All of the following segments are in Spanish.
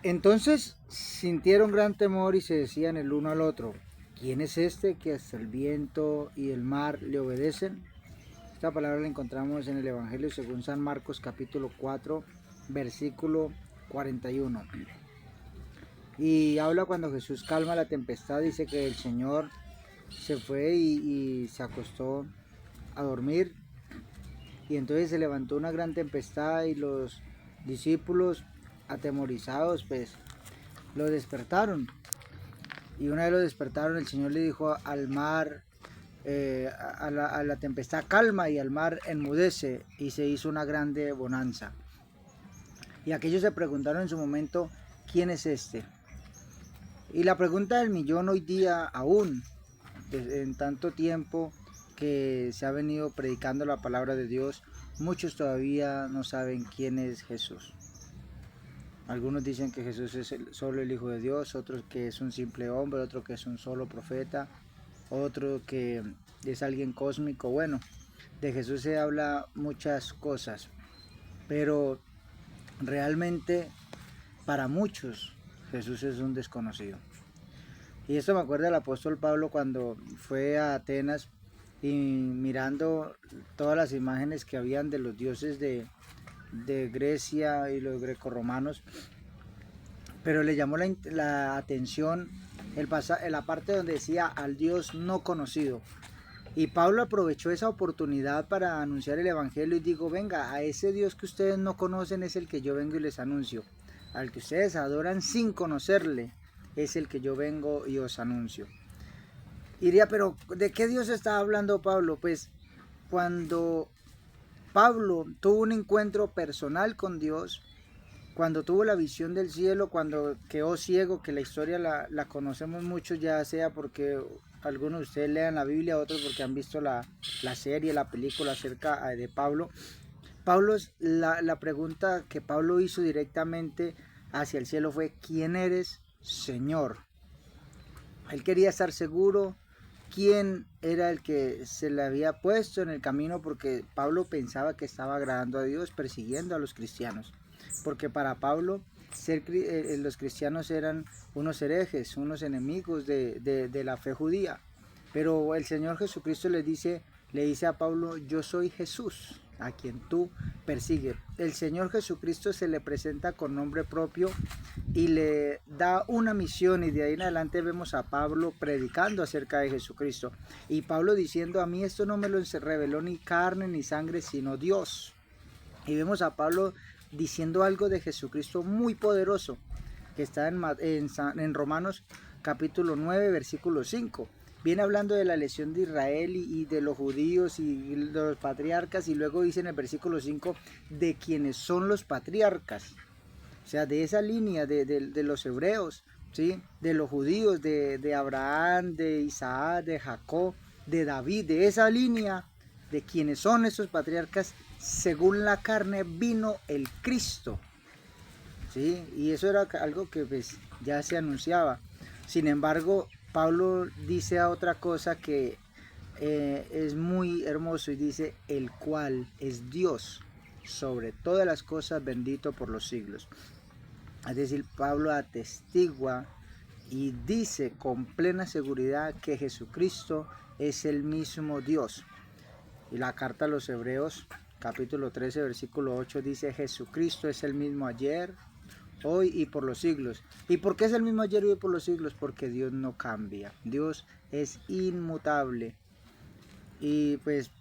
Entonces sintieron gran temor y se decían el uno al otro, ¿quién es este que hasta el viento y el mar le obedecen? Esta palabra la encontramos en el Evangelio según San Marcos capítulo 4, versículo 41. Y habla cuando Jesús calma la tempestad, dice que el Señor se fue y se acostó a dormir. Y entonces se levantó una gran tempestad y los discípulos atemorizados pues lo despertaron. Y una vez lo despertaron, el Señor le dijo al mar, a la tempestad calma, y al mar enmudece, y se hizo una grande bonanza. Y aquellos se preguntaron en su momento, ¿quién es este? Y la pregunta del millón hoy día aún, en tanto tiempo que se ha venido predicando la palabra de Dios, muchos todavía no saben quién es Jesús. Algunos dicen que Jesús es solo el Hijo de Dios, otros que es un simple hombre, otro que es un solo profeta, otro que es alguien cósmico. Bueno, de Jesús se habla muchas cosas, pero realmente para muchos Jesús es un desconocido. Y esto me acuerda del apóstol Pablo cuando fue a Atenas y mirando todas las imágenes que habían de los dioses de Grecia y los grecorromanos, pero le llamó la atención la parte donde decía al Dios no conocido. Y Pablo aprovechó esa oportunidad para anunciar el Evangelio y dijo, venga, a ese Dios que ustedes no conocen es el que yo vengo y les anuncio. Al que ustedes adoran sin conocerle, es el que yo vengo y os anuncio. Y diría, pero ¿de qué Dios está hablando Pablo? Pues cuando Pablo tuvo un encuentro personal con Dios, cuando tuvo la visión del cielo, cuando quedó ciego, que la historia la conocemos mucho, ya sea porque algunos de ustedes lean la Biblia, otros porque han visto la serie, la película acerca de Pablo. Pablo, la pregunta que Pablo hizo directamente hacia el cielo fue, ¿quién eres, Señor? Él quería estar seguro quién era el que se le había puesto en el camino, porque Pablo pensaba que estaba agradando a Dios persiguiendo a los cristianos, porque para Pablo los cristianos eran unos herejes, unos enemigos de la fe judía. Pero el Señor Jesucristo le dice a Pablo, yo soy Jesús, a quien tú persigues. El Señor Jesucristo se le presenta con nombre propio y le da una misión, y de ahí en adelante vemos a Pablo predicando acerca de Jesucristo. Y Pablo diciendo, a mí esto no me lo reveló ni carne ni sangre, sino Dios. Y vemos a Pablo diciendo algo de Jesucristo muy poderoso, que está en Romanos capítulo 9, versículo 5. Viene hablando de la elección de Israel y de los judíos y de los patriarcas, y luego dice en el versículo 5 de quienes son los patriarcas. O sea, de esa línea de los hebreos, ¿sí? De los judíos, de Abraham, de Isaac, de Jacob, de David, de esa línea de quienes son esos patriarcas, según la carne vino el Cristo, ¿sí? Y eso era algo que pues ya se anunciaba. Sin embargo, Pablo dice a otra cosa que es muy hermoso, y dice, el cual es Dios sobre todas las cosas, bendito por los siglos. Es decir, Pablo atestigua y dice con plena seguridad que Jesucristo es el mismo Dios. Y la carta a los Hebreos, capítulo 13, versículo 8, dice, Jesucristo es el mismo ayer, hoy y por los siglos. ¿Y por qué es el mismo ayer y hoy por los siglos? Porque Dios no cambia. Dios es inmutable. Y pues,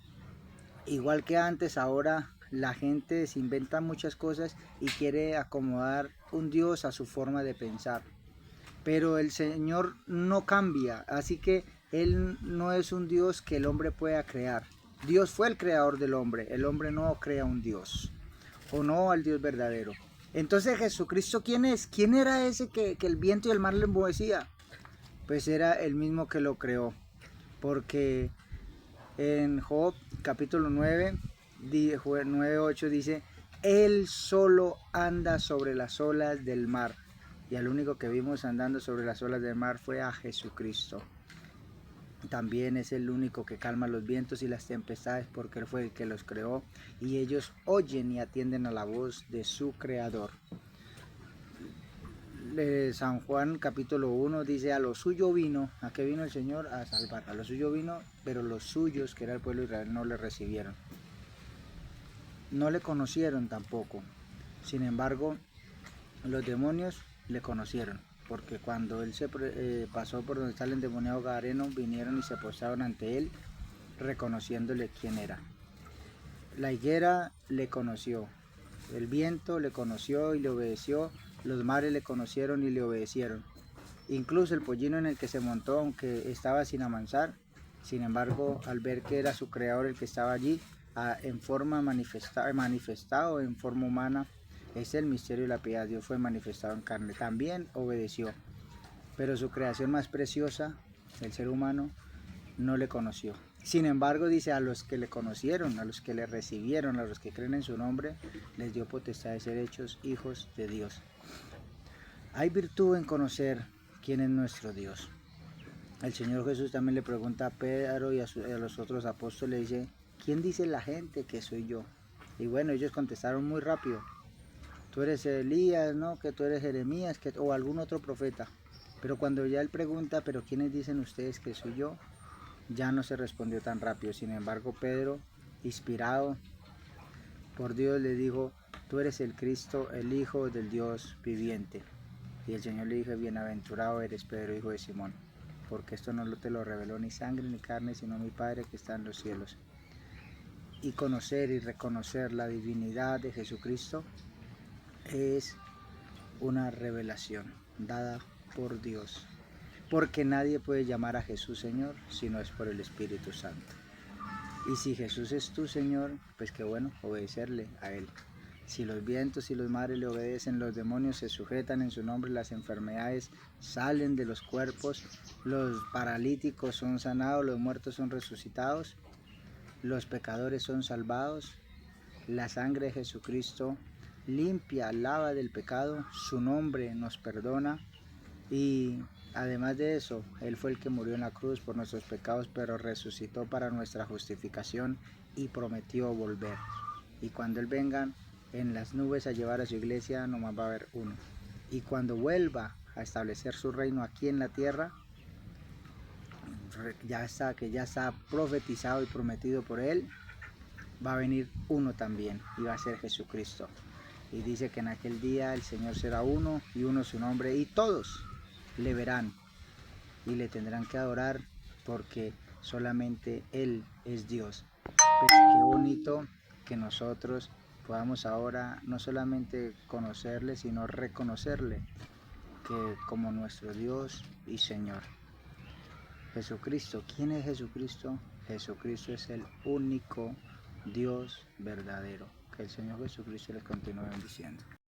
igual que antes, ahora la gente se inventa muchas cosas y quiere acomodar un Dios a su forma de pensar. Pero el Señor no cambia, así que Él no es un Dios que el hombre pueda crear. Dios fue el creador del hombre, el hombre no crea un Dios, o no al Dios verdadero. Entonces, Jesucristo, ¿quién es? ¿Quién era ese que el viento y el mar le enmohecía? Pues era el mismo que lo creó, porque en Job capítulo 9, 9:8 dice, Él solo anda sobre las olas del mar. Y al único que vimos andando sobre las olas del mar fue a Jesucristo. También es el único que calma los vientos y las tempestades, porque Él fue el que los creó, y ellos oyen y atienden a la voz de su creador. San Juan capítulo 1 dice, a lo suyo vino, ¿a qué vino el Señor? A salvar. A lo suyo vino, pero los suyos, que era el pueblo de Israel, no le recibieron. No le conocieron tampoco. Sin embargo, los demonios le conocieron, porque cuando él se pasó por donde está el endemoniado gadareno, vinieron y se postraron ante él, reconociéndole quién era. La higuera le conoció, el viento le conoció y le obedeció, los mares le conocieron y le obedecieron. Incluso el pollino en el que se montó, aunque estaba sin amansar, sin embargo, al ver que era su creador el que estaba allí, en forma manifestado en forma humana, es el misterio de la piedad. Dios fue manifestado en carne. También obedeció, pero su creación más preciosa, el ser humano, no le conoció. Sin embargo, dice, a los que le conocieron, a los que le recibieron, a los que creen en su nombre, les dio potestad de ser hechos hijos de Dios. Hay virtud en conocer quién es nuestro Dios. El Señor Jesús también le pregunta a Pedro y a los otros apóstoles, dice, ¿quién dice la gente que soy yo? Y bueno, ellos contestaron muy rápido, tú eres Elías, ¿no? Que tú eres Jeremías, o algún otro profeta. Pero cuando ya él pregunta, ¿pero quiénes dicen ustedes que soy yo? Ya no se respondió tan rápido. Sin embargo, Pedro, inspirado por Dios, le dijo, tú eres el Cristo, el Hijo del Dios viviente. Y el Señor le dijo, bienaventurado eres Pedro, hijo de Simón, porque esto no te lo reveló ni sangre ni carne, sino mi Padre que está en los cielos. Y conocer y reconocer la divinidad de Jesucristo es una revelación dada por Dios, porque nadie puede llamar a Jesús Señor si no es por el Espíritu Santo. Y si Jesús es tu Señor, pues qué bueno, obedecerle a Él. Si los vientos y los mares le obedecen, los demonios se sujetan en su nombre, las enfermedades salen de los cuerpos, los paralíticos son sanados, los muertos son resucitados, los pecadores son salvados, la sangre de Jesucristo limpia, lava del pecado, su nombre nos perdona y además de eso, Él fue el que murió en la cruz por nuestros pecados, pero resucitó para nuestra justificación y prometió volver. Y cuando Él venga en las nubes a llevar a su iglesia, nomás va a haber uno. Y cuando vuelva a establecer su reino aquí en la tierra, que ya está profetizado y prometido por Él, va a venir uno también y va a ser Jesucristo. Y dice que en aquel día el Señor será uno y uno su nombre y todos le verán y le tendrán que adorar porque solamente Él es Dios. Pues qué bonito que nosotros podamos ahora no solamente conocerle, sino reconocerle que como nuestro Dios y Señor. Jesucristo, ¿quién es Jesucristo? Jesucristo es el único Dios verdadero. Que el Señor Jesucristo les continúe bendiciendo.